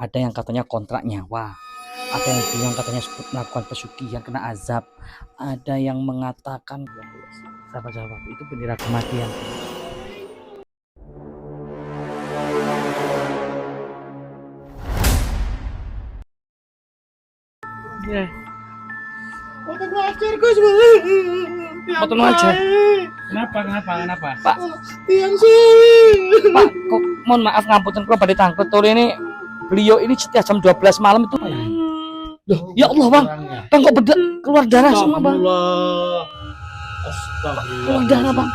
Ada yang katanya kontrak nyawa, ada yang bilang katanya melakukan pesugihan kena azab, ada yang mengatakan sahabat-sahabat itu bendera kematian. Ya. Foto ngajar Gus. Foto ngajar. Kenapa? Pak, Tiang sih. Pak, kok mohon maaf ngapunten kula badhe tangklet tore ini. Beliau ini setiap jam 12 malam itu. Loh, ya Allah, Bang. Bang kok keluar darah semua, Bang. Astagfirullah. Keluar darah, Bang.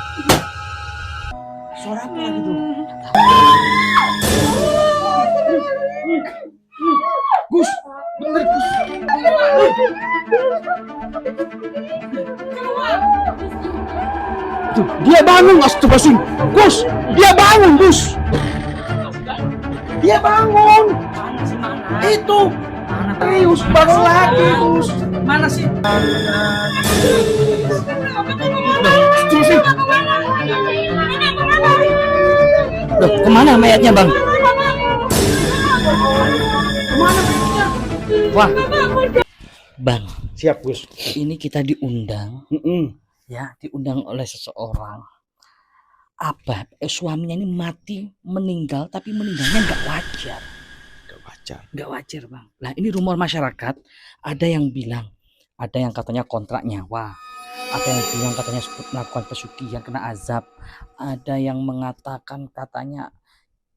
Suara apa lagi tuh? Gus, bener Gus. Tuh, dia bangun astagfirullahaladzim. Gus, dia bangun Gus. Dia bangun. Mana sih mana? Itu. Mana Serius bangun lagi Gus. Mana sih? Loh, kemana mayatnya, Bang? Kemana? Wah, Bang, Siap Gus. ini kita diundang, ya, diundang oleh seseorang. Apa? Suaminya ini mati, meninggal, tapi meninggalnya nggak wajar. Nggak wajar, Bang. Nah, ini rumor masyarakat. Ada yang bilang, ada yang katanya kontrak nyawa, ada yang bilang katanya melakukan pesugihan kena azab, ada yang mengatakan katanya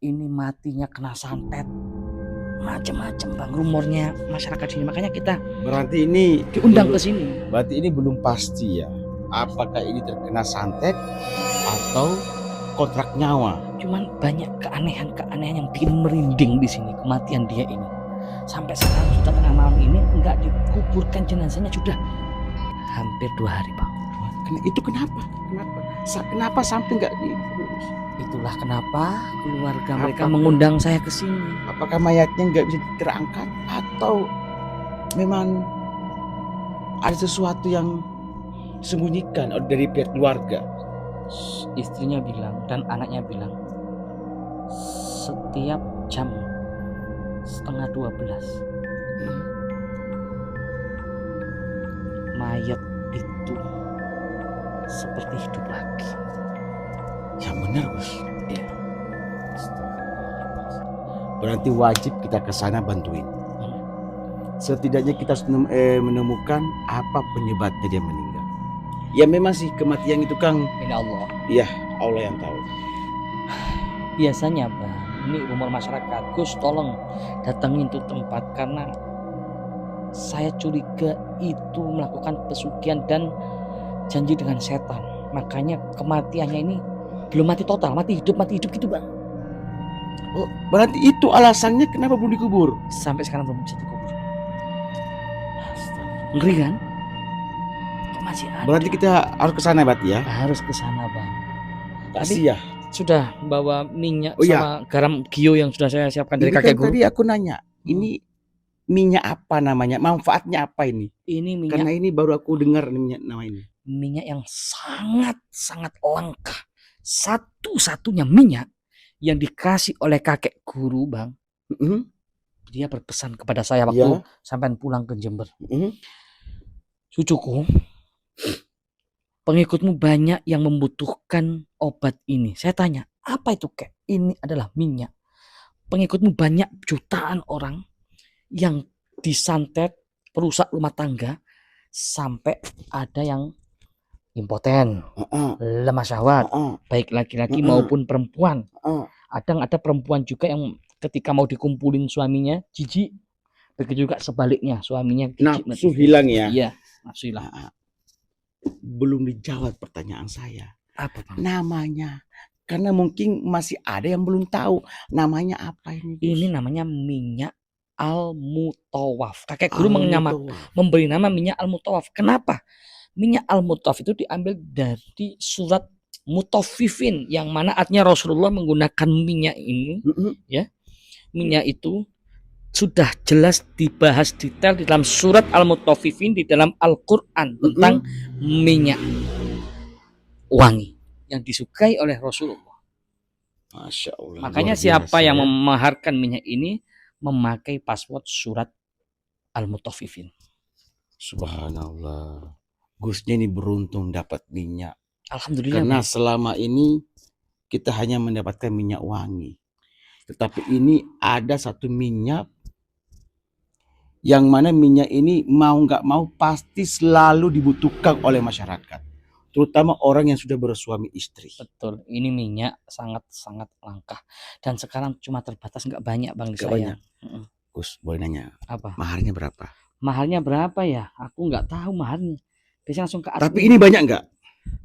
ini matinya kena santet, macam-macam, Bang, rumornya masyarakat sini. Makanya kita Berarti ini diundang ke sini. Berarti ini belum pasti ya. Apakah ini terkena santet atau kontrak nyawa? Cuman banyak keanehan-keanehan yang bikin merinding di sini, kematian dia ini. Sampai sekarang sudah tengah malam ini enggak dikuburkan jenazahnya sudah hampir 2 hari, Bang. Itu kenapa? Kenapa sampai nggak diurus? Itulah kenapa keluarga mereka Apa? mengundang saya ke sini. Apakah mayatnya nggak bisa terangkat atau memang ada sesuatu yang disembunyikan dari pihak keluarga? Istrinya bilang dan anaknya bilang setiap jam 11:30 mayat itu seperti hidup lagi. Yang benar Gus. Ya. Berarti wajib kita ke sana bantuin. Setidaknya kita harus menemukan apa penyebabnya dia meninggal. Ya memang sih kematian itu Kang, Ini Allah. iya Allah yang tahu. Biasanya, Bang, ini rumor masyarakat, Gus tolong datangin tuh tempat karena saya curiga itu melakukan pesugihan dan janji dengan setan. Makanya kematiannya ini belum mati total, mati hidup gitu, Bang. Oh, berarti itu alasannya kenapa belum dikubur? Sampai sekarang belum bisa dikubur. Ngeri kan? Kok masih ada? Berarti kita harus ke sana berarti ya? Harus ke sana, Bang. Pasti ya. Sudah bawa minyak Oh, sama garam gio yang sudah saya siapkan dari Ini kakek kan guru. tadi aku nanya, ini minyak apa namanya? Manfaatnya apa ini? Ini minyak Karena ini baru aku dengar minyak nama ini. minyak yang sangat langka, satu-satunya minyak yang dikasih oleh kakek guru, Bang. Dia berpesan kepada saya waktu sampai pulang ke Jember. Cucuku, pengikutmu banyak yang membutuhkan obat ini. Saya tanya, apa itu, Kek? Ini adalah minyak. Pengikutmu banyak, jutaan orang yang disantet, perusak rumah tangga, sampai ada yang impoten, lemah syahwat, baik laki-laki maupun perempuan. Ada perempuan juga yang ketika mau dikumpulin suaminya jijik, begitu juga sebaliknya suaminya jijik. Nafsu hilang ya? Iya, nafsu hilang. Belum dijawab pertanyaan saya. Apa, Bang? Namanya, karena mungkin masih ada yang belum tahu namanya apa ini. Ini namanya minyak al-mutawaf. Kakek guru memberi nama minyak al-mutawaf. Kenapa? Minyak al-mutawaf itu diambil dari surat Mutaffifin, yang mana artinya Rasulullah menggunakan minyak ini. Ya, minyak itu sudah jelas dibahas detail di dalam surat Al-Mutaffifin di dalam Al-Quran tentang minyak wangi yang disukai oleh Rasulullah. Masya Allah. Makanya siapa yang memaharkan minyak ini memakai password surat Al-Mutaffifin. Subhanallah. Gusnya ini beruntung dapat minyak. Alhamdulillah. Karena Bang. selama ini kita hanya mendapatkan minyak wangi. Tetapi ini ada satu minyak yang mana minyak ini mau nggak mau pasti selalu dibutuhkan oleh masyarakat. Terutama orang yang sudah bersuami istri. Betul, ini minyak sangat-sangat langka. Dan sekarang cuma terbatas, nggak banyak Bang di Nggak saya. banyak. Gus, boleh nanya, Apa? maharnya berapa? Mahalnya berapa ya? Aku nggak tahu mahalnya. Biasanya langsung ke Tapi admin. ini banyak nggak?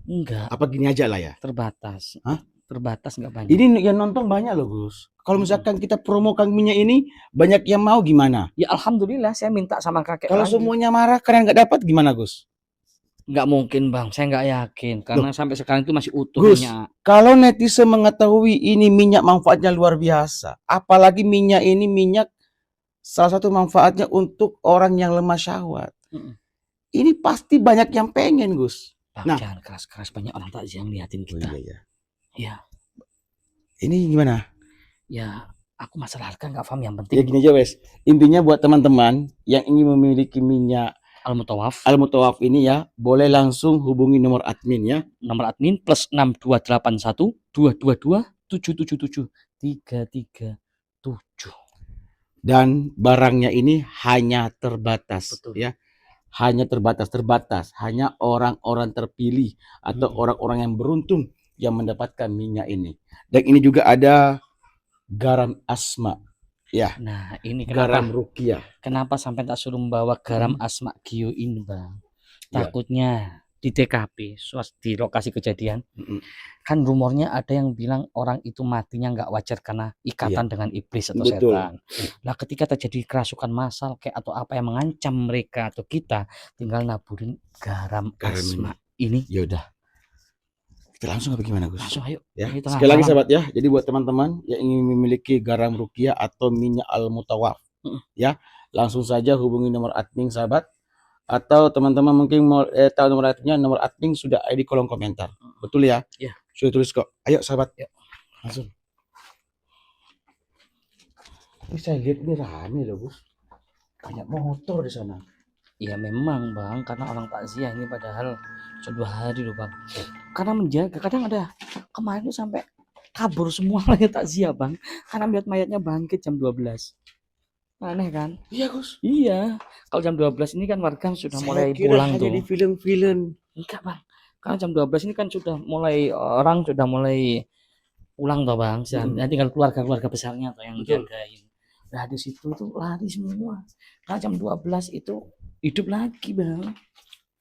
Enggak, Apa gini aja lah ya? terbatas. Hah? Terbatas, nggak banyak. Ini yang nonton banyak loh Gus. Kalau misalkan kita promokan minyak ini, banyak yang mau gimana? Ya alhamdulillah, saya minta sama kakek Kalau lagi. semuanya marah karena nggak dapat gimana Gus? Nggak mungkin Bang, saya nggak yakin. Karena sampai sekarang itu masih utuh Gus, minyak. kalau netizen mengetahui ini minyak manfaatnya luar biasa. Apalagi minyak ini minyak salah satu manfaatnya untuk orang yang lemah syahwat. Ini pasti banyak yang pengen Gus. Bang, Nah, jangan keras-keras, banyak orang takziah yang liatin kita. Iya. Ini gimana? Ya, aku masalah harga nggak paham, yang Ya penting gini aja wes. Intinya buat teman-teman yang ingin memiliki minyak Al-Mutawaf ini ya, boleh langsung hubungi nomor admin ya. Nomor admin plus 6281 222 777 337. Dan barangnya ini hanya terbatas. Betul. Ya. Hanya terbatas. Hanya orang-orang terpilih atau orang-orang yang beruntung yang mendapatkan minyak ini. Dan ini juga ada garam asma. Ya. Nah, ini kenapa garam rukiah. Kenapa sampai tak suruh membawa garam asma Gio ini, Bang? Takutnya di TKP, di lokasi kejadian, kan rumornya ada yang bilang orang itu matinya nggak wajar karena ikatan dengan iblis atau setan. Nah, ketika terjadi kerasukan massal kayak atau apa yang mengancam mereka atau kita, tinggal naburin garam asma ini. Ya udah. Kita langsung apa gimana Gus? Langsung ayo. Ya. Sekali lagi sahabat ya. Jadi buat teman-teman yang ingin memiliki garam rukiah atau minyak Al-Mutawaf, ya, langsung saja hubungi nomor admin sahabat. Atau teman-teman mungkin mau tahu nomor adminnya, nomor admin sudah ada di kolom komentar. Betul ya? Iya. Sudah tulis kok. Ayo sahabat. Yuk. Langsung. Ini saya lihat ini rame loh Gus. Banyak motor di sana. Ya memang Bang, karena orang takziah ini padahal sudah 2 hari loh Bang. Karena menjaga, kadang ada kemarin itu sampai kabur semua lagi takziah Bang. Karena melihat mayatnya bangkit jam 12. Aneh kan? Iya Gus. Iya. Kalau jam 12 ini kan warga sudah mulai kira pulang hanya tuh. Di film-film. Enggak Bang. Karena jam 12 ini kan sudah mulai orang sudah mulai pulang toh Bang. Dan tinggal keluarga-keluarga besarnya tuh yang jagain. Nah di situ tuh lari semua. Karena jam 12 itu hidup lagi Bang.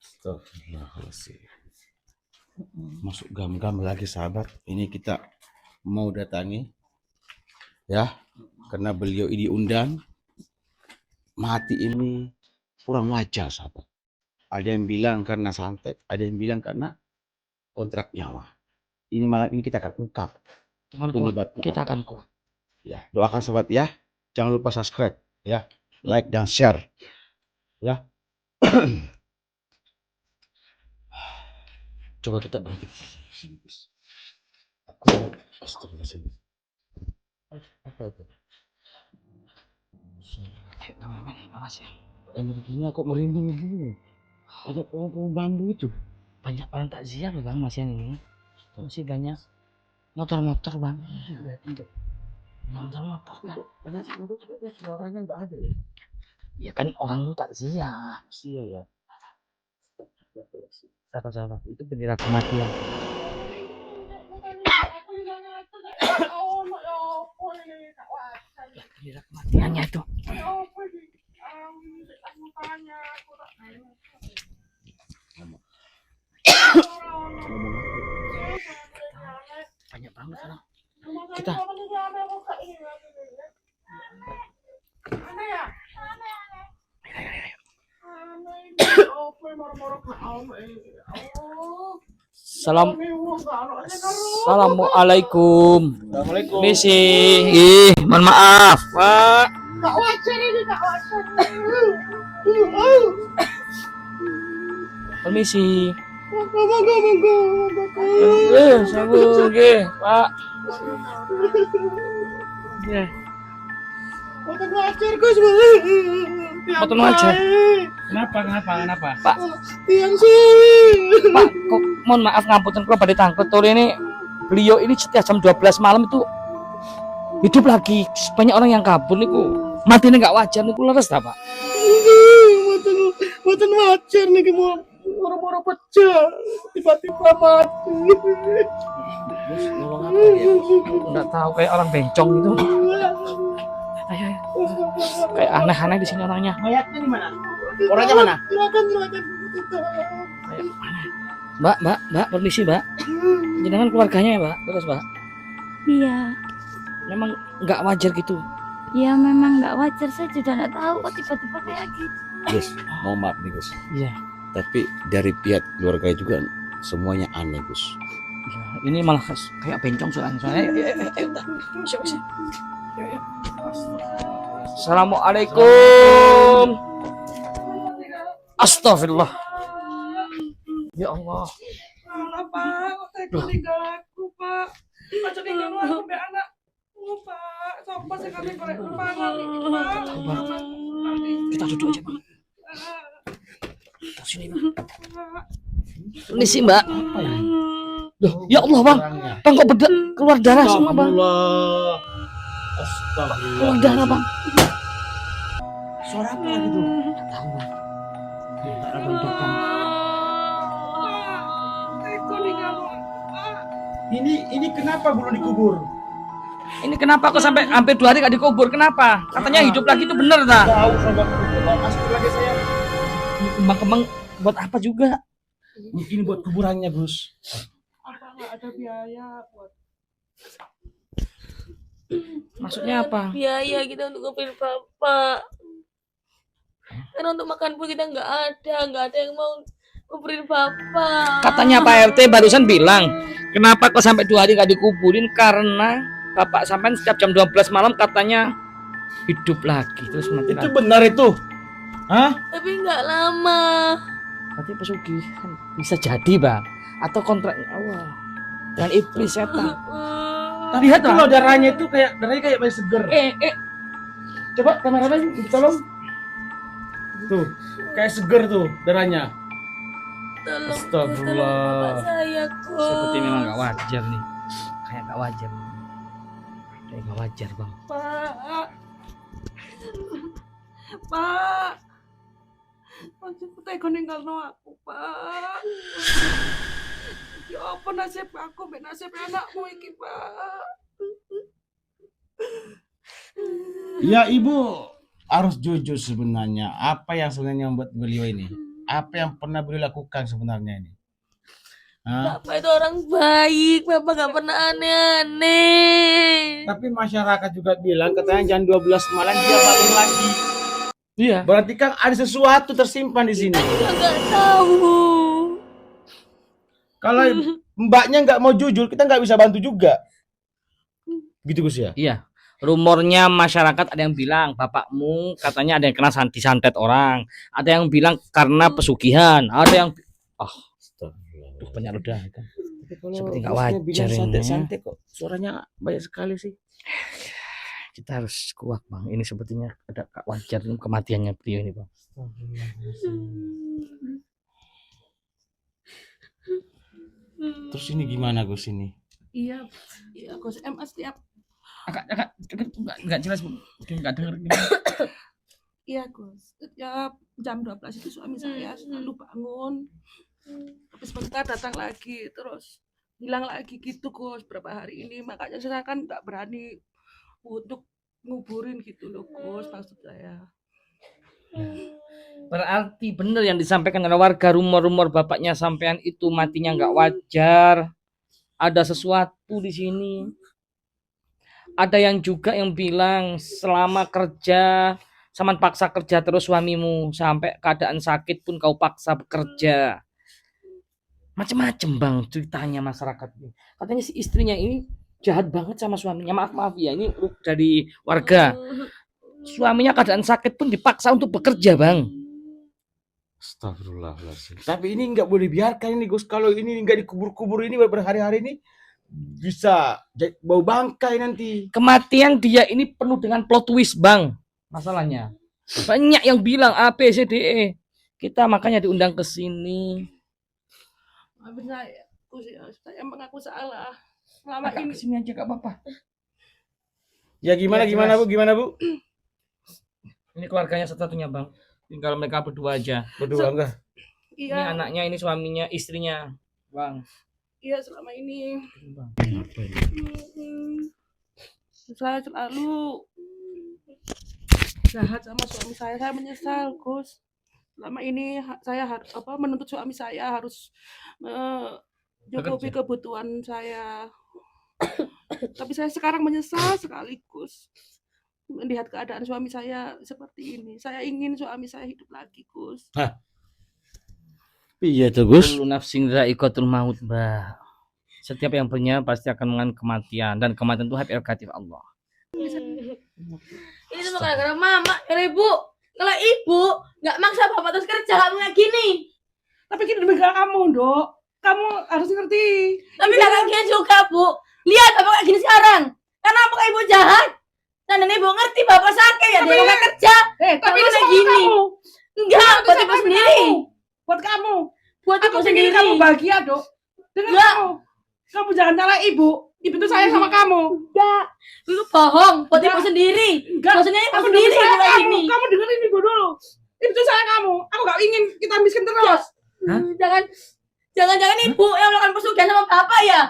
Astagfirullahaladzim. Masuk gam-gam lagi sahabat. Ini kita mau datangi ya, karena beliau ini diundang. Mati ini kurang wajar sahabat. Ada yang bilang karena santet, ada yang bilang karena kontrak nyawa. Ini malam ini kita akan ungkap. Kita akan kuat. Ya, doakan sahabat ya. Jangan lupa subscribe ya, like dan share ya. Coba kita Astagfirullahaladzim. Apa itu? Makasih. Energinya kok merinding ini. Ada pohon-pohon bambu itu. Banyak orang takziah loh Bang, masih ini. Masih banyak motor-motor Bang. Motor-motor kan. Banyak suaranya nggak ada. Ya kan orang takziah. Iya ya. Sahabat-sahabat, itu bendera kematian. Bendera kematiannya itu. Banyak banget sekarang. Kita Assalamualaikum. Misi. Mohon maaf, Pak. Permisi. Sabu, Pak. Mboten wajar Gus. Mboten wajar. Kenapa? Pak, Tiang suwi. Pak, kok mohon maaf ngapunten kula badhe tangkut tur ini beliau ini setiap jam 12 malam itu hidup lagi. Banyak orang yang kabur niku. Matine nggak wajar niku leres ta, Pak? Mboten wajar niki mau moro-moro pecah. Tiba-tiba mati. Gus, ngomong apa ya? Enggak tahu kayak orang bencong gitu. Ayo. Kayak aneh-aneh di sini orangnya. Mayatnya di mana? Orangnya mana? Silakan. Mbak, permisi, Mbak. Jenengan keluarganya ya, Mbak? Terus, Mbak. Iya, Memang nggak wajar gitu. ya memang nggak wajar. Saya juga nggak tahu kok tiba-tiba kayak gitu. Gus, mau maaf nih Gus. Iya. Tapi dari pihak keluarga juga semuanya aneh Gus. Ya, ini malah kayak bencong soalnya. Ayo, udah. Siap. Ayo. Assalamualaikum. Astagfirullah. Ya Allah. Pak, saya tinggal aku, Pak. Aja tinggal aku be anakku, Pak. Sopo sing kami korek pangan iki, Pak. Kita duduk aja, Bang. Sini, Bang. Ini sih, Mbak. Loh, ya Allah, Bang. Bang kok keluar darah semua, Bang. Astagfirullah. Keluar darah, Bang. Suara apa lagi tuh? Nggak tahu, Bang. Tak ada bentukan. Teko tinggal aku, Pak. Ini kenapa belum dikubur? Ini kenapa kok sampai hampir 2 hari gak dikubur? Kenapa? Katanya hidup lagi itu bener, tak? Jauh sama kubur. Masuk lagi saya. Ini kembang-kembang buat apa juga? Mungkin buat kuburannya Gus. Apa nggak ada biaya buat Maksudnya apa? Biaya kita untuk ngopin bapak. Karena untuk makan pun kita nggak ada yang mau ngopin bapak. Katanya Pak RT barusan bilang, kenapa kok sampai 2 hari gak dikuburin? Karena Bapak sampai setiap jam 12 malam katanya hidup lagi. Terus mati Itu lagi. benar itu? Hah? Tapi nggak lama. Berarti pesugihan bisa jadi, Bang. Atau kontrak Allah dengan iblis setan. Tapi Lihat lah. loh darahnya itu darahnya kayak masih seger. Coba kameramen tolong. Tuh, kayak seger tuh darahnya. Tolong Astagfirullah. bapak saya kok. Seperti memang gak wajar nih. Kayak gak wajar. Kayak gak wajar, Bang. Pak. Pak. Aku teko ninggalno aku, Pak. Ya apa nasib aku, mbek nasib anakmu iki, Pak. Ya Ibu harus jujur sebenarnya. Apa yang sebenarnya membuat beliau ini? Apa yang pernah beliau lakukan sebenarnya ini? Hah? Bapak itu orang baik, bapak nggak pernah aneh-aneh. Tapi masyarakat juga bilang katanya jam 12 malam dia balik lagi. Iya. Berarti kan ada sesuatu tersimpan di sini. Kita nggak tahu. Kalau mbaknya nggak mau jujur, kita nggak bisa bantu juga. Gitu Gus ya? Iya. Rumornya masyarakat ada yang bilang bapakmu katanya ada yang kena disantet orang, ada yang bilang karena pesugihan, ada yang Duh, banyak ledakan. Tapi kalau Seperti nggak Gusnya wajar bilang ini. santai-santai kok. Suaranya banyak sekali sih. Kita harus kuat, Bang. Ini sepertinya ada gak wajar kematiannya beliau ini, Bang. Terus ini gimana Gus ini? Iya, iya Gus MS tiap Agak enggak jelas, Bu. Enggak dengar. iya Gus. Setiap jam 12 itu suami saya selalu bangun. Tapi sebentar datang lagi terus hilang lagi gitu Gus berapa hari ini. Makanya saya kan nggak berani untuk nguburin gitu loh Gus maksud saya. Berarti benar yang disampaikan oleh warga, rumor-rumor bapaknya sampean itu matinya nggak wajar. Ada sesuatu di sini. Ada yang juga yang bilang selama kerja, saman paksa kerja terus suamimu sampai keadaan sakit pun kau paksa bekerja. Macem-macem Bang ceritanya masyarakat ini. Katanya si istrinya ini jahat banget sama suaminya. Maaf ya, ini dari warga. Suaminya keadaan sakit pun dipaksa untuk bekerja, Bang. Astagfirullahaladzim. Tapi ini nggak boleh biarkan ini Gus. Kalau ini nggak dikubur-kubur ini berhari-hari ini bisa bau bangkai nanti. Kematian dia ini penuh dengan plot twist, Bang. Masalahnya. Banyak yang bilang A, B, C, D, E. Kita makanya diundang ke sini. Maafin saya mengaku salah. Selama Kakak ini kesini aja gak apa-apa. Ya gimana Ya, gimana jelas. Bu? Gimana Bu? Ini keluarganya satu-satunya, Bang. Tinggal mereka berdua aja. Berdua enggak? Ini iya, anaknya, ini suaminya, istrinya, Bang. iya selama ini Bang. saya selalu jahat sama suami saya. Saya menyesal, Gus. Selama ini saya harus menuntut suami saya harus cukupi kebutuhan saya. Tapi saya sekarang menyesal sekaligus melihat keadaan suami saya seperti ini. Saya ingin suami saya hidup lagi, Gus. Iya tuh Gus. Kullu nafsin dha'iqatul maut, Mbak. Setiap yang punya pasti akan mengalami kematian, dan kematian itu hak prerogatif Allah. Ini semua gara-gara mama, gara ibu. Kalau ibu nggak maksa bapak terus kerja kamu kayak gini. Tapi kita demi kamu, Dok. Kamu harus ngerti. Tapi nggak kayak gini juga, Bu. Lihat bapak kayak gini sekarang. Karena apa ibu jahat? Dan ibu ngerti bapak sakit ya, dia nggak kerja. Tapi Bapak ini kayak semua gini. kamu. Enggak, buat ibu sendiri. Buat kamu. Buat ibu Aku ingin sendiri. kamu bahagia, Dok. Dengar Enggak. kamu. Kamu jangan salah ibu. Ibu itu sayang sama kamu. Enggak. Itu bohong, buat ibu sendiri. Enggak. Maksudnya ibu Kamu sendiri sayang ibu kayak kamu. gini. Kamu dengerin ibu dulu. Ibu itu sayang kamu. Aku gak ingin kita miskin terus. Hah? Jangan ibu yang melakukan pesugihan sama bapak ya.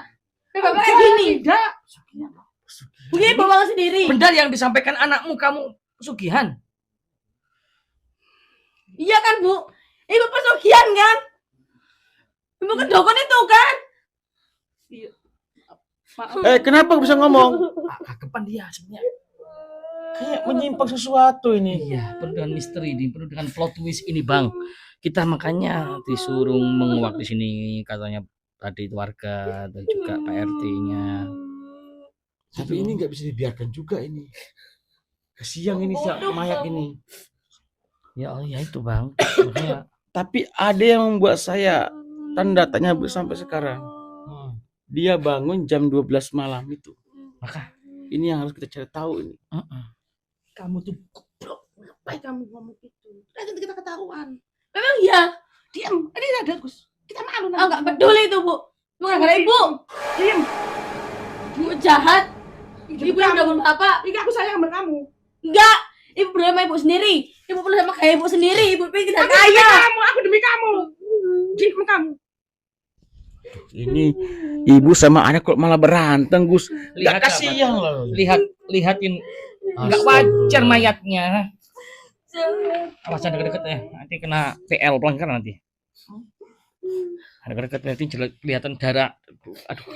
Bapak kayak gini. Tidak. Begini ibu bangun sendiri. Benar yang disampaikan anakmu, kamu pesugihan. Iya kan, Bu? Ibu pesugihan kan? Ibu ke dukun itu kan? Maaf. Kenapa bisa ngomong? Kapan dia sebenarnya? Kayak menyimpang sesuatu ini. Iya, penuh dengan misteri ini, penuh dengan plot twist ini, Bang. Kita makanya disuruh menguak di sini, katanya tadi warga dan juga Pak RT-nya. Tapi ini nggak bisa dibiarkan juga ini. Kasihan ini mayat ini. Ya Allah, ya itu, Bang. Makanya Tapi ada yang membuat saya tanda tanya sampai sekarang. Dia bangun jam 12 malam itu. Maka Ini yang harus kita cari tahu ini. Kamu tuh goblok. Ngapain kamu ngomong gitu? Nanti kita ketahuan. Memang iya. Diam. Ini ada, Gus. Kita malu Oh, nggak peduli itu, Bu. Cuma gara-gara ibu. Diam. Ibu jahat. Ibu yang udah bunuh bapak. Ini aku sayang sama kamu. Enggak. Ibu peduli sama ibu sendiri. Ibu peduli sama kayak ibu sendiri. Ibu pengen kita Aku demi kaya. kamu. Aku demi kamu. Diam kamu. Ini ibu sama anak kok malah berantem, Gus. lihat Gak kasihan loh. lihatin nggak wajar mayatnya. Awas jangan deket-deket ya, nanti kena PL pelanggaran nanti. Ada deket nanti kelihatan darah. Aduh,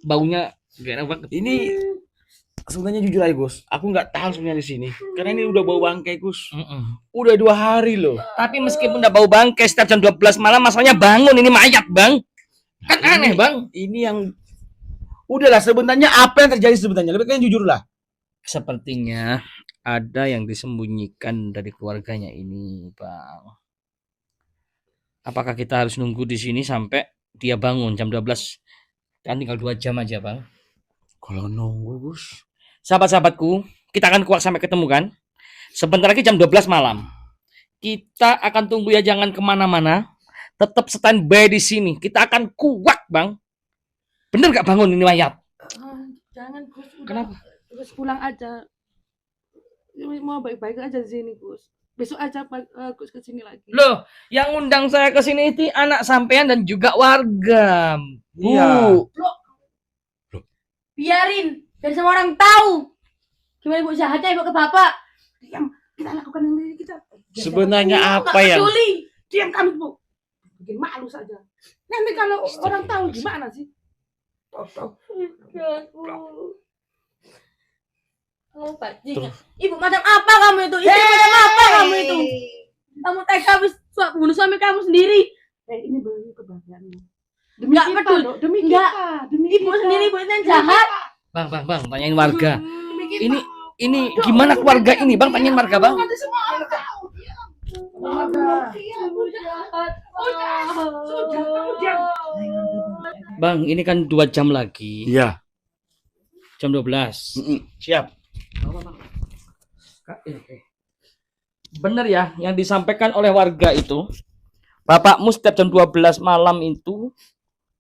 baunya gak enak banget. Ini sebenarnya jujur aja, Gus. Aku nggak tahu sebenarnya di sini. Karena ini udah bau bangkai, Gus. Udah 2 hari loh. Tapi meskipun udah bau bangkai setiap jam 12 malam, masalahnya bangun ini mayat, Bang. Kan aneh, Bang. Ini yang udahlah sebenarnya apa yang terjadi sebenarnya? Lebih kalian jujur lah. Sepertinya ada yang disembunyikan dari keluarganya ini, Bang. Apakah kita harus nunggu di sini sampai dia bangun jam 12? Kan tinggal 2 jam aja, Bang. Kalau nunggu, Gus. Sahabat-sahabatku, kita akan kuat sampai ketemu kan? Sebentar lagi jam 12 malam. Kita akan tunggu ya, jangan kemana-mana. Tetap standby di sini. Kita akan kuat, Bang. Bener gak bangun ini mayat? Jangan, Gus. Udah. Kenapa? Gus pulang aja. Ini mau baik-baik aja di sini, Gus. Besok aja Gus ke sini lagi. Loh, yang undang saya ke sini itu anak sampean dan juga warga. Bu. Iya. Biarin. Biar semua orang tahu. Gimana ibu jahatnya ibu ke bapak. Diam. Kita lakukan yang diri kita. Sebenarnya Ibu apa nggak yang peduli. Diam kamu, Bu. Bikin malu saja. Nanti kalau orang tahu gimana sih? Oh, bajingan. Ibu macam apa kamu itu? Istri macam apa kamu itu? Kamu tega habis bunuh suami kamu sendiri. Ini baru kebahagiaanmu. Demi Nggak kita, peduli. Dok. Demi Nggak. kita. Demi Ibu kita. sendiri ibu itu yang Demi jahat. kita. Bang, tanyain warga. Demi kita. Ini gimana keluarga ini, Bang? Tanyain warga, Bang. Nanti semua orang tahu. Bang, ini kan 2 jam lagi. Iya. Jam 12. Siap. Bener ya yang disampaikan oleh warga itu. Bapakmu setiap jam 12 malam itu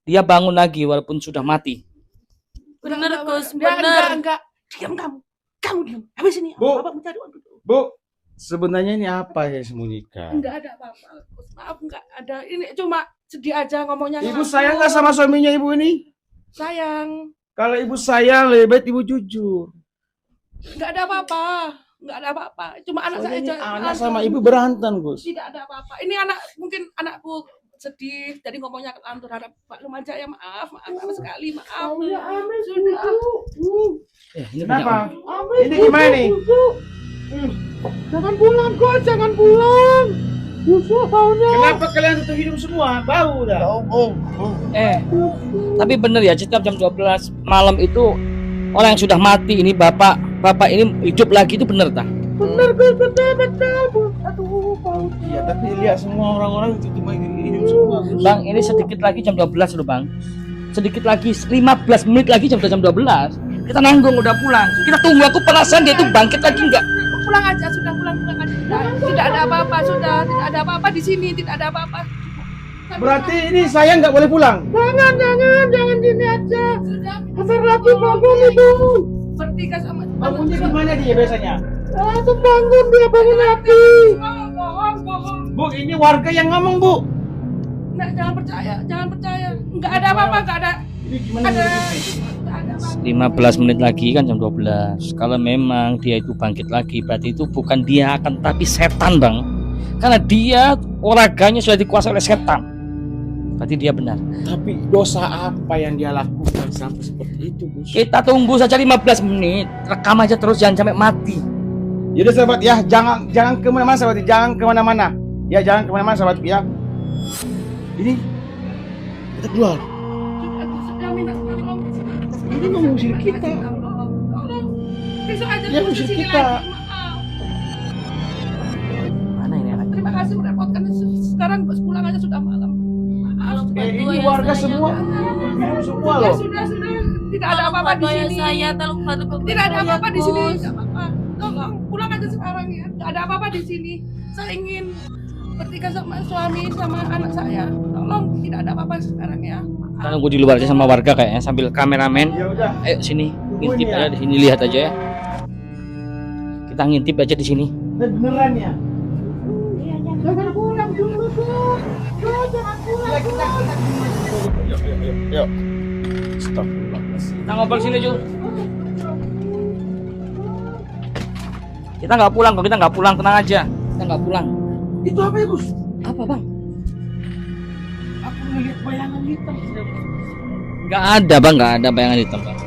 dia bangun lagi walaupun sudah mati. Bener Gus, Enggak. bener. Diam kamu. Kamu diam. Habis ini Bu. Bapak mencari uang dulu. Bu, sebenarnya ini apa yang sembunyikan? Enggak ada apa-apa. Gus. Maaf enggak ada. Ini cuma sedih aja ngomongnya. Ibu sayang nggak sama suaminya ibu ini? Sayang. Kalau ibu sayang, lebih baik ibu jujur. Enggak ada apa-apa. Enggak ada apa-apa. Cuma anak saya Soalnya ini aja. anak sama ibu berantem, Gus. Tidak ada apa-apa. Ini mungkin anakku sedih, jadi ngomongnya lantur harap Pak Lum aja ya, maaf sekali, maaf. Sudah. Ini Kenapa? punya Ini gimana nih? Jangan pulang kok, jangan pulang. Busuk baunya. Kenapa kalian tutup hidung semua? Bau dah. Tapi bener ya setiap jam 12 malam itu orang yang sudah mati ini bapak ini hidup lagi itu bener tak? Bener Gus, betul. Aduh, bau. Iya, tapi lihat semua orang-orang tutup hidung semua, Gus. Bang, ini sedikit lagi jam 12 loh Bang. Sedikit lagi 15 menit lagi jam 12. Kita nanggung udah pulang. Kita tunggu, aku penasaran dia itu bangkit lagi enggak? Pulang aja, sudah pulang aja. Tidak ada apa-apa, sudah. Tidak ada apa-apa di sini, tidak ada apa-apa. Berarti ini saya nggak boleh pulang. Jangan gini aja. Besar lagi bangun itu. Bertiga sama Bangunnya gimana dia biasanya? langsung bangun dia bangun lagi. Bohong. Bu, ini warga yang ngomong, Bu. Nah, jangan percaya. Enggak ada apa-apa, enggak ada. Ini gimana? Ada. Ada. Enggak ada apa-apa. 15 menit lagi kan jam 12. Kalau memang dia itu bangkit lagi, berarti itu bukan dia akan tapi setan Bang. Karena dia oraganya sudah dikuasai oleh setan. Berarti dia benar. Tapi dosa apa yang dia lakukan sampai seperti itu, Gus? Kita tunggu saja 15 menit. Rekam aja terus jangan sampai mati. Yaudah sahabat ya, jangan kemana-mana sahabat, jangan kemana-mana. Ya jangan kemana-mana sahabat ya. Ini kita keluar. Sudah minta tolong. Ini mau ngusir kita. Tolong. Besok aja Dia terus ngusir kesini kita. lagi. Maaf. Mana ini anak? Terima kasih merepotkan. Sekarang pulang aja sudah malam. Maaf. Ini warga semua minum semua Ya loh. sudah. Tidak ada apa-apa di sini. Saya tolong bantu Tidak ada apa-apa di sini. Gus. Tidak apa-apa. Tolong pulang aja sekarang ya. Tidak ada apa-apa di sini. Saya ingin bertiga sama suami sama anak saya. Tolong tidak ada apa-apa sekarang ya. Kita nunggu di luar aja sama warga kayaknya sambil kameramen. Ya udah. Ayo sini, ngintip ya. aja di sini, lihat aja ya. Kita ngintip aja di sini. Beneran ya? Jangan pulang dulu tuh. Jangan pulang. Yuk. Stop. Kita ngobrol sini Jul. Kita nggak pulang kok, kita nggak pulang, tenang aja. Kita nggak pulang. Itu apa ya, Gus? Apa Bang? Aku ngeliat bayangan hitam. Nggak ada Bang, nggak ada bayangan hitam Bang.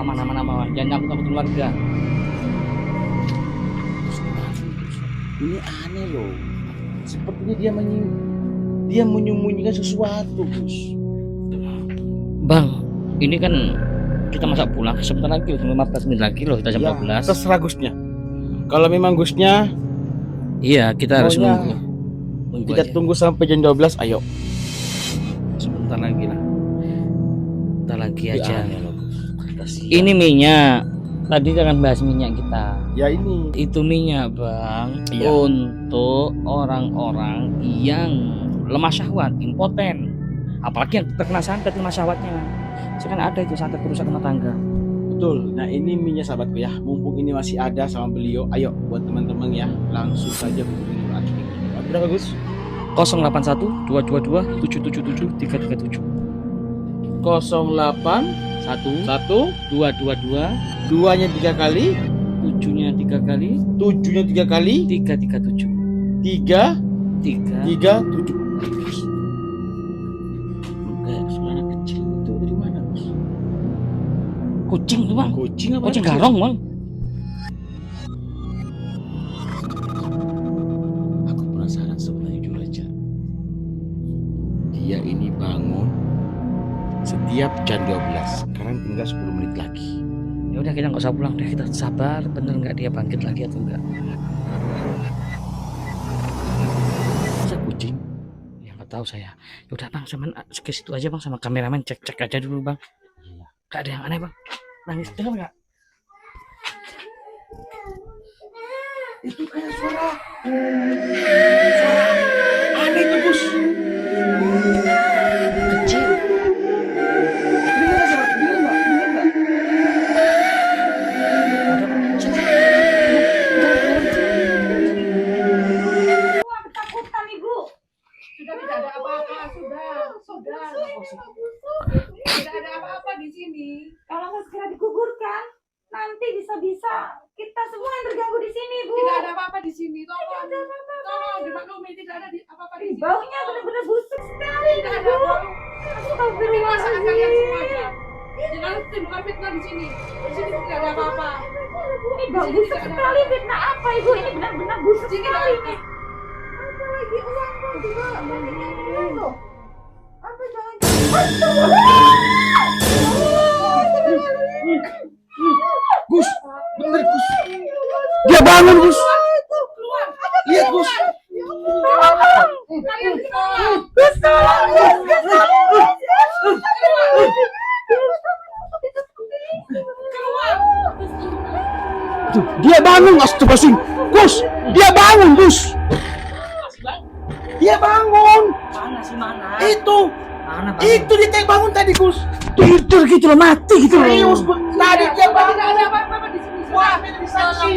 Aman. Jangan takut-takutin warga. Ini aneh loh. Sepertinya dia menyembunyikan sesuatu, Gus. Bang, ini kan kita masa pulang sebentar lagi, 15 menit lagi loh, kita jam 12. Terserah Gusnya. Kalau memang Gusnya, Iya, kita harus maunya nunggu kita aja. tunggu sampai jam 12. Ayo. Sebentar lagi lah. Bentar lagi Tapi aja. aneh loh, Gus. Kasihan. Ini minyak. Tadi jangan bahas minyak kita. Ya ini. Itu minyak Bang, Iya. untuk orang-orang yang lemah syahwat, impoten. Apalagi yang terkena santet lemah syahwatnya. Sekarang ada itu santet kerusakan rumah tangga. Betul. Nah ini minyak sahabatku ya. Mumpung ini masih ada sama beliau, ayo buat teman-teman ya langsung saja hubungi admin. Berapa Gus? 081 222 777 337. 08 1 1 222 2-nya 3 kali, 7-nya 3 kali 7-nya 3 kali, 337 3 3 7. Kayak suara anak kecil itu dari mana, Gus? kucing tuh Bang, Kucing apa? kucing garong Bang. Aku penasaran sebenarnya Juraja. Dia ini bangun setiap jam 12. Sekarang tinggal 10 menit lagi. Ya udah kita nggak usah pulang deh, kita sabar bener nggak dia bangkit lagi atau enggak. tahu saya. Ya udah bang, sama ke situ aja bang sama kameramen cek aja dulu bang. Gak ada yang aneh bang. Nangis dengar nggak? Itu kayak suara aneh itu Gus. Kecil. Dengar aja, Pak. Dengar nggak? Ketakutan ibu. Sudah tidak ada apa-apa, sudah. Tidak ada apa-apa di sini. Kalau nggak segera dikuburkan, nanti bisa-bisa kita semua yang terganggu di sini, Bu. Tidak ada apa-apa di sini. Tolong dimaklumi, tidak ada apa-apa di sini. Baunya benar-benar busuk sekali, tidak ada bau. Ini masalah kalian semua aja. Jangan timbulkan fitnah di sini. Di sini tidak ada apa-apa. Ini bau busuk sekali, fitnah apa, Ibu? Ini benar-benar busuk sekali. Apalagi uang kok juga baginya loh. Apa Gus, bener Gus. Dia bangun Gus. Lihat Gus. kalian tolong. Tuh, dia bangun astagfirullahaladzim. Gus, dia bangun Gus. Dia bangun. Mana sih mana? Itu, Mana bang? itu dia kayak bangun tadi Gus. Tidur gitu loh, mati gitu loh. Serius Gus. Tadi dia bangun. Tidak ada apa-apa di sini. Wah, ini saksi.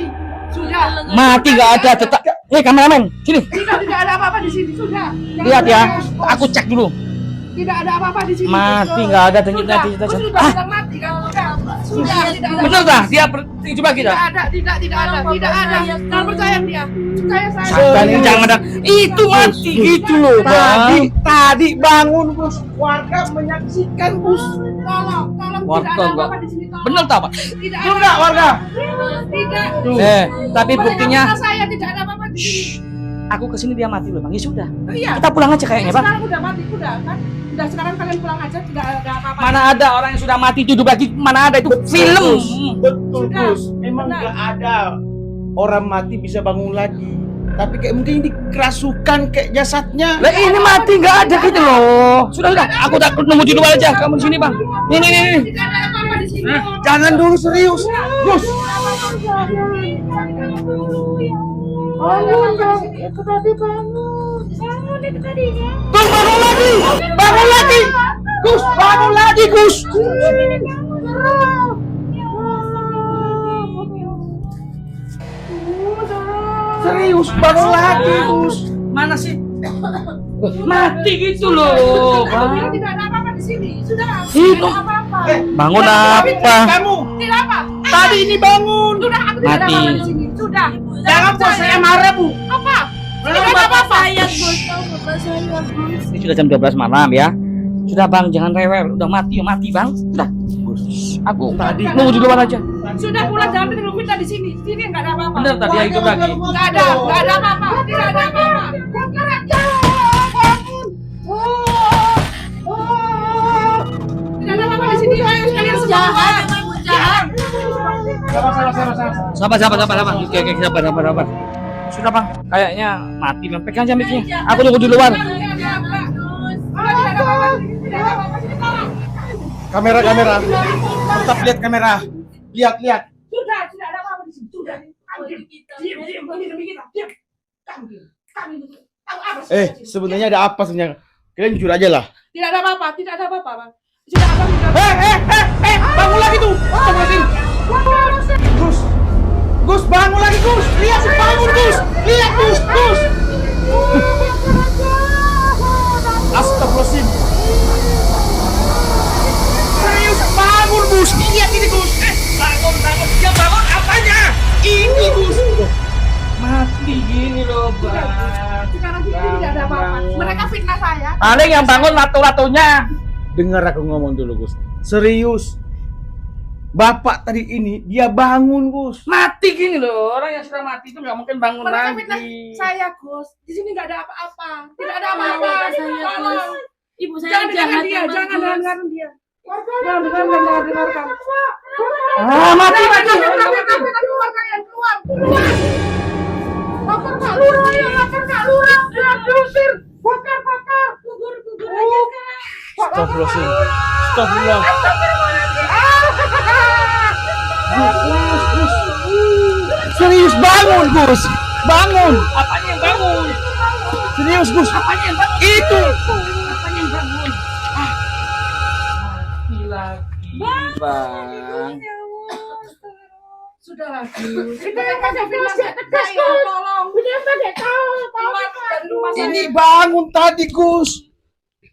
Sudah. Mati nggak ada tetap. Kameramen, sini. Tidak ada apa-apa di sini. Sudah. Lihat ya, aku cek dulu. Tidak ada apa-apa di sini. Mati nggak ada denyut Sudah. nadi kita. Sudah bilang mati kan? Sudah. Tidak ada. Bener dah, dia coba kita. Tidak ada. Tidak ada. Jangan percaya dia. Percaya saya. Sabar, jangan ada. Itu mati gitu loh, bang. Tadi bangun Gus. Warga menyaksikan Gus. Tolong. Warga Tidak ada enggak. apa-apa di sini. Tolong. Bener tak, Pak? Tidak Lu ada. enggak warga? Tidak. Tapi buktinya Percaya saya tidak ada apa-apa di sini. aku kesini dia mati loh, bang. Ya sudah, Iya. kita pulang aja kayaknya, bang. Sekarang udah mati, udah kan? Udah sekarang kalian pulang aja, tidak ada apa-apa. Mana ada orang yang sudah mati hidup lagi? Mana ada itu film? Betul Sudah. Gus. Memang Benar. nggak ada orang mati bisa bangun lagi. Tapi kayak mungkin dikerasukan kayak jasadnya. Lah ini mati nggak ada gitu loh. Sudah, aku takut nunggu di luar aja. Kamu di sini, bang. Nih. Tidak ada apa-apa di sini. Jangan dulu serius. Gus. Itu tadi bangun itu tadinya. Gus bangun lagi. Bangun lagi. Gus bangun lagi Gus. Serius bangun lagi Gus. Mana sih? Mati gitu loh, Aku bilang bang. tidak ada apa-apa di sini. Sudah. Itu. Tidak ada apa-apa. Bangun apa? Kamu Tidak apa. tadi ini bangun. Sudah, aku tidak ada Mati. apa-apa di sini. Sudah. Jangan buat saya marah Bu. Apa? Belum Tidak ada apa-apa. Ini sudah jam 12 malam ya. Sudah, bang, jangan rewel. Udah mati, bang. Udah. Aku tadi nunggu di luar aja. Sudah pulang, jangan tidur kita di sini. Sini nggak ada apa-apa. Bener tadi ya, hidup lagi. Nggak ada apa-apa. Tidak ada apa-apa. Bangun. Tidak ada apa-apa di sini. Ayo sekalian semua. Jangan. Sabar. Oke, sabar. Sudah, bang. Kayaknya mati, bang. Pegang aja mic-nya. Aku nunggu di luar. Tidak ada apa-apa. Tidak ada apa-apa. Kamera. Tetap lihat kamera. Lihat. Sudah, tidak ada apa-apa di sini. Sudah. Diam. Demi kita. Diam. Kamu. Tahu apa sih? Sebenarnya ada apa sebenarnya? Kalian jujur aja lah. Tidak ada apa-apa. Bang. Sudah abang Bangun lagi tuh. Gus bangun lagi Gus. Lihat bangun Gus. Lihat Gus. Astagfirullahaladzim. Serius bangun Gus. Lihat ini Gus. Bangun. Dia bangun apanya? Ini Gus. Mati gini loh, bang. Sekarang tidak ada apa-apa. Mereka fitnah saya. Paling yang bangun ratu-ratunya. Dengar aku ngomong dulu Gus. Serius. Bapak tadi ini dia bangun Gus. Mati gini loh. Orang yang sudah mati itu nggak mungkin bangun Mereka fitnah lagi. saya, Gus. Di sini nggak ada apa-apa. Tidak ada apa-apa. Saya, Gus. Ibu saya Jangan dengarkan jahat dia. banget, Jangan Gus. dengarkan dia. Jangan dengarkan. Mati. Keluar kalian, keluar. Lapor Pak Lurah, ya lapor Pak Lurah. Sudah diusir. Bakar. Astagfirullahaladzim. Astagfirullah. Gus. Serius bangun, Gus. Bangun. Apanya yang bangun? Serius, Gus. Apanya yang bangun? Itu. Apanya yang bangun? Mati lagi, Bang. Sudah Gus. Itu yang kasih fitnah saya, tolong. Keluar dari rumah saya. Ini bangun tadi, Gus.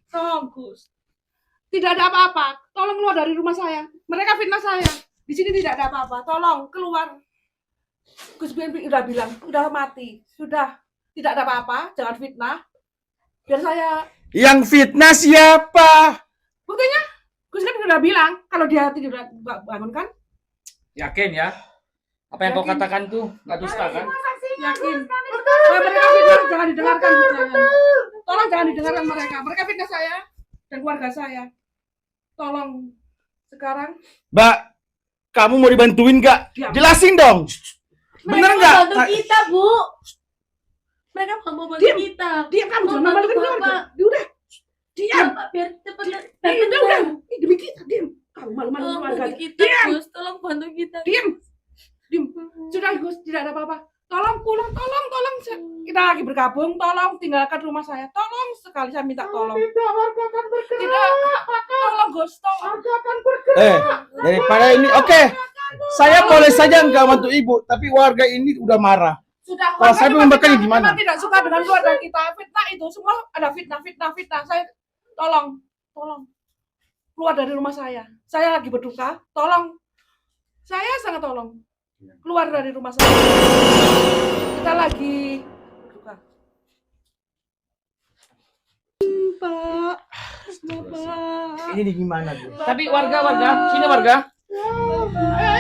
Tolong Gus. Tidak ada apa-apa. Tolong keluar dari rumah saya. Mereka fitnah saya. Di sini tidak ada apa-apa. Tolong keluar. Gus udah bilang, udah mati. Sudah. Tidak ada apa-apa. Jangan fitnah. Biar saya. Yang fitnah siapa? Buktinya, Gus kan udah bilang kalau dia tidak bangun kan? Yakin ya? Apa yang kau Yakin. katakan tuh nggak dusta kan? Yakin. Mereka fitnah, jangan didengarkan. Tolong jangan didengarkan mereka. Mereka fitnah saya dan keluarga saya. Tolong sekarang. Mbak, kamu mau dibantuin nggak? Diam. Jelasin dong. Bener Mereka nggak? mau bantu kita, Bu. Mereka mau bantu Diam. kita. Diam kamu Mau jangan bantu malu-maluin keluarga. Bapak. Udah. Diam. Bapak, biar cepet Udah. Demi kita, diam. Kamu malu-malu Tolong keluarga. bantu kita, Diam. Gus. Tolong bantu kita. Diam. Diam. Sudah Gus, tidak ada apa-apa. Tolong pulang, tolong. Kita lagi bergabung, tolong tinggalkan rumah saya. Tolong sekali saya minta tolong. Tidak. Tolong Gus, tolong. Daripada ini, oke. Saya boleh saja nggak bantu ibu, tapi warga ini udah marah. Sudah. Kalau saya memang membakar tidak- gimana? memang tidak suka dengan keluarga kita. Fitnah itu semua ada fitnah. Saya tolong. Keluar dari rumah saya. Saya lagi berduka. Tolong. Saya sangat tolong. Keluar dari rumah saya. Kita lagi berduka. Bapak. Ini gimana, Bu? Tapi warga, sini warga.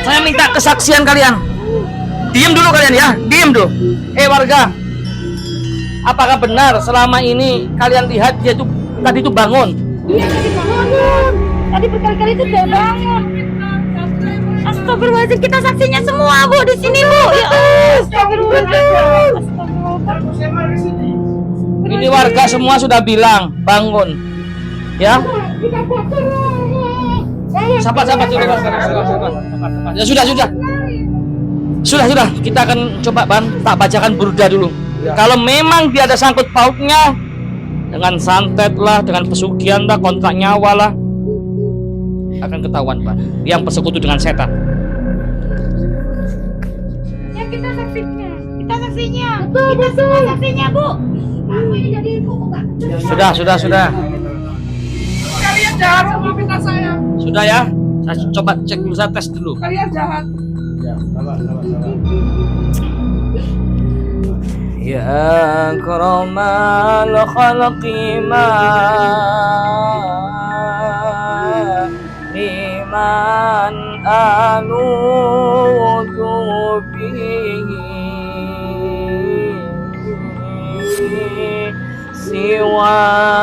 Saya minta kesaksian kalian. Diam dulu kalian ya, diam dulu. Warga, apakah benar selama ini kalian lihat dia tuh tadi tuh bangun? Iya tadi bangun. Tadi berkali-kali itu dia bangun. Astagfirullahaladzim, kita saksinya semua Bu di sini Bu. Ya Astagfirullahaladzim. Ini warga semua sudah bilang bangun, ya. Sabar dulu, sabar. Ya sudah. Kita akan coba tak bacakan burda dulu. Kalau memang dia ada sangkut pautnya dengan santet lah, dengan pesugihan lah, kontrak nyawa lah, akan ketahuan Pak. Yang persekutu dengan setan. Ya kita saksinya. Kita semua saksinya Bu. Kamu ini jadi ibu enggak? Sudah. Kalian jahat sama fitnah saya. Sudah ya. Saya coba cek dulu, saya tes dulu. Kalian jahat. Ya, sabar. Ya akramal khalqi ma liman anudu bihi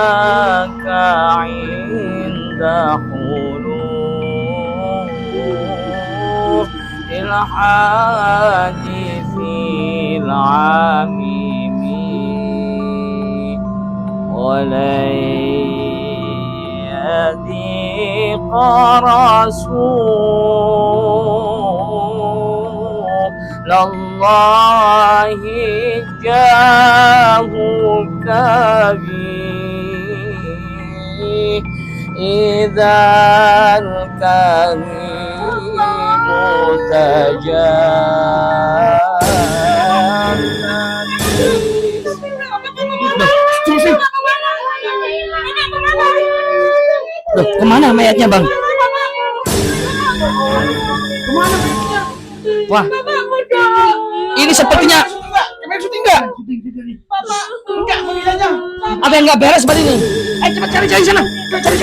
siwaka inda khulur ilhadithil amimi وليذيق رسول الله جاهك به إذا الكريم Loh, kemana mayatnya Bang? Wah, ini sepertinya Enggak, ada yang nggak beres seperti ini. Ayo cepat cari sana. Cari.